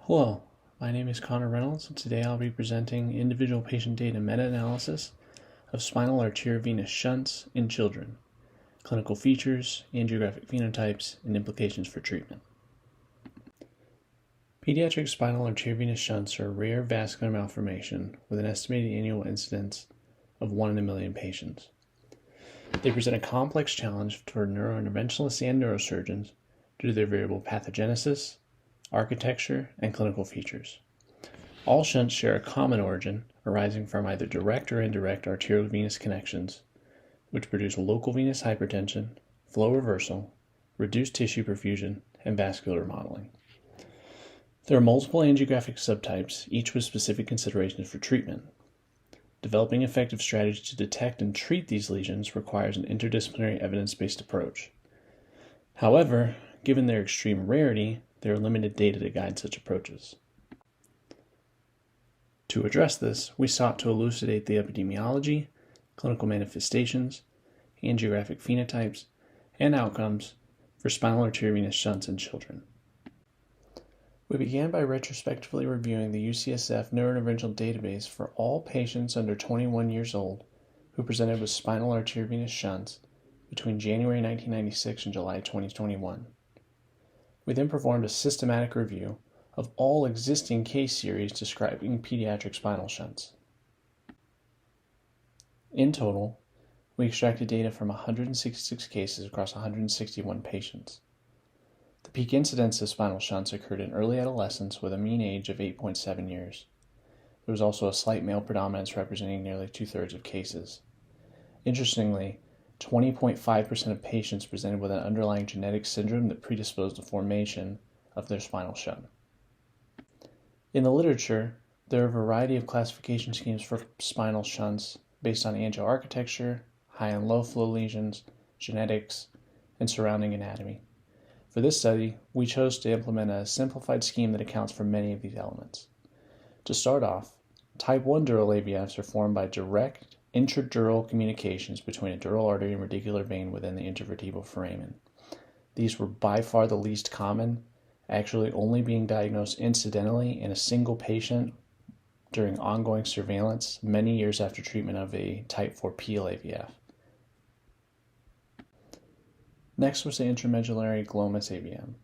Hello, my name is Connor Reynolds, and today I'll be presenting individual patient data meta-analysis of spinal arteriovenous shunts in children, clinical features, angiographic phenotypes, and implications for treatment. Pediatric spinal arteriovenous shunts are a rare vascular malformation with an estimated annual incidence of 1 in a million patients. They present a complex challenge for neurointerventionalists and neurosurgeons due to their variable pathogenesis, architecture, and clinical features. All shunts share a common origin arising from either direct or indirect arteriovenous connections, which produce local venous hypertension, flow reversal, reduced tissue perfusion, and vascular remodeling. There are multiple angiographic subtypes, each with specific considerations for treatment. Developing effective strategies to detect and treat these lesions requires an interdisciplinary evidence-based approach. However, given their extreme rarity, there are limited data to guide such approaches. To address this, we sought to elucidate the epidemiology, clinical manifestations, angiographic phenotypes, and outcomes for spinal arteriovenous shunts in children. We began by retrospectively reviewing the UCSF neurointerventional database for all patients under 21 years old who presented with spinal arteriovenous shunts between January 1996 and July 2021. We then performed a systematic review of all existing case series describing pediatric spinal shunts. In total, we extracted data from 166 cases across 161 patients. The peak incidence of spinal shunts occurred in early adolescence with a mean age of 8.7 years. There was also a slight male predominance representing nearly 2/3 of cases. Interestingly, 20.5% of patients presented with an underlying genetic syndrome that predisposed to formation of their spinal shunt. In the literature, there are a variety of classification schemes for spinal shunts based on angioarchitecture, high and low flow lesions, genetics, and surrounding anatomy. For this study, we chose to implement a simplified scheme that accounts for many of these elements. To start off, type 1 dural AVFs are formed by direct intradural communications between a dural artery and radicular vein within the intervertebral foramen. These were by far the least common, actually only being diagnosed incidentally in a single patient during ongoing surveillance many years after treatment of a type 4 PL AVF. Next was the intramedullary Glomus AVM.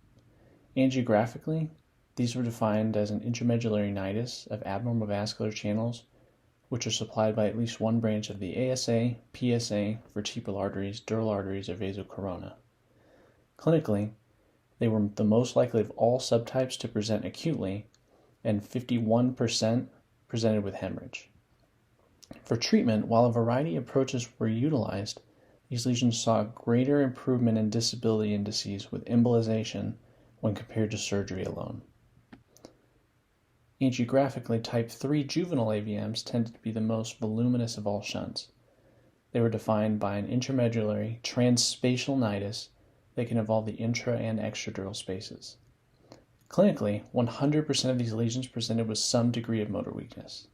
Angiographically, these were defined as an intramedullary nidus of abnormal vascular channels which are supplied by at least one branch of the ASA, PSA, vertebral arteries, dural arteries, or vasocorona. Clinically, they were the most likely of all subtypes to present acutely, and 51% presented with hemorrhage. For treatment, while a variety of approaches were utilized, these lesions saw greater improvement in disability indices with embolization when compared to surgery alone. Angiographically, type 3 juvenile AVMs tended to be the most voluminous of all shunts. They were defined by an intramedullary transspatial nidus that can involve the intra and extradural spaces. Clinically, 100% of these lesions presented with some degree of motor weakness.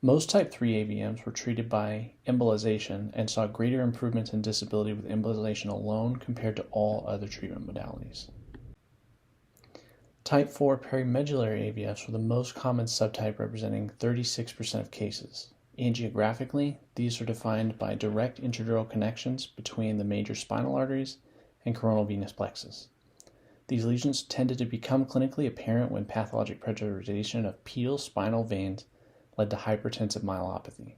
Most type 3 AVMs were treated by embolization and saw greater improvements in disability with embolization alone compared to all other treatment modalities. Type 4 perimedullary AVFs were the most common subtype, representing 36% of cases. Angiographically, these are defined by direct intradural connections between the major spinal arteries and coronal venous plexus. These lesions tended to become clinically apparent when pathologic preservation of pedal spinal veins led to hypertensive myelopathy.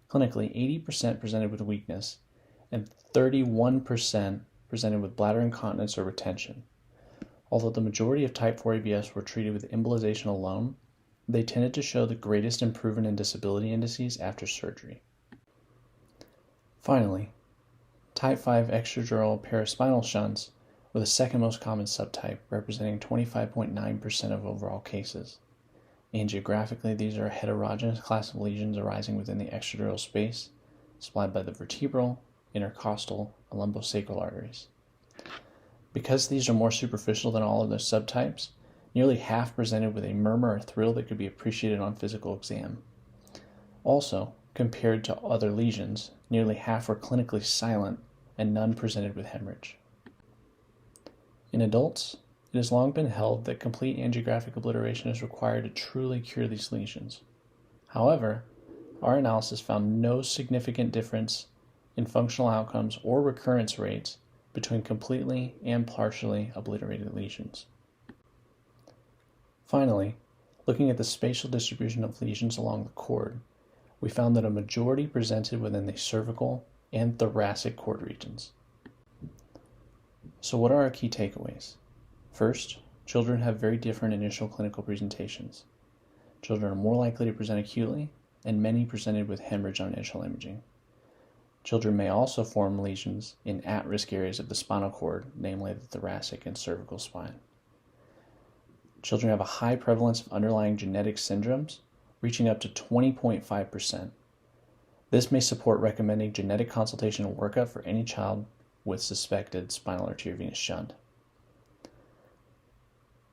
Clinically, 80% presented with weakness, and 31% presented with bladder incontinence or retention. Although the majority of type 4 AVFs were treated with embolization alone, they tended to show the greatest improvement in disability indices after surgery. Finally, type 5 extradural paraspinal shunts were the second most common subtype, representing 25.9% of overall cases. Angiographically, these are a heterogeneous class of lesions arising within the extradural space, supplied by the vertebral, intercostal, and lumbosacral arteries. Because these are more superficial than all other subtypes, nearly half presented with a murmur or thrill that could be appreciated on physical exam. Also, compared to other lesions, nearly half were clinically silent and none presented with hemorrhage. In adults, It has long been held that complete angiographic obliteration is required to truly cure these lesions. However, our analysis found no significant difference in functional outcomes or recurrence rates between completely and partially obliterated lesions. Finally, looking at the spatial distribution of lesions along the cord, we found that a majority presented within the cervical and thoracic cord regions. So what are our key takeaways? First, children have very different initial clinical presentations. Children are more likely to present acutely, and many presented with hemorrhage on initial imaging. Children may also form lesions in at-risk areas of the spinal cord, namely the thoracic and cervical spine. Children have a high prevalence of underlying genetic syndromes, reaching up to 20.5%. This may support recommending genetic consultation and workup for any child with suspected spinal arteriovenous shunt.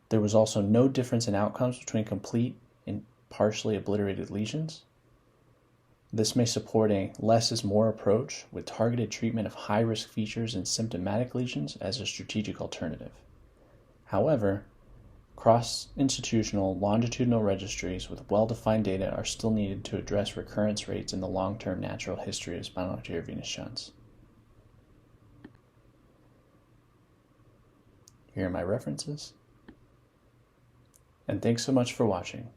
There was also no difference in outcomes between complete and partially obliterated lesions. This may support a less is more approach with targeted treatment of high-risk features and symptomatic lesions as a strategic alternative. However, cross-institutional longitudinal registries with well-defined data are still needed to address recurrence rates in the long-term natural history of spinal arteriovenous shunts. Here are my references. And thanks so much for watching.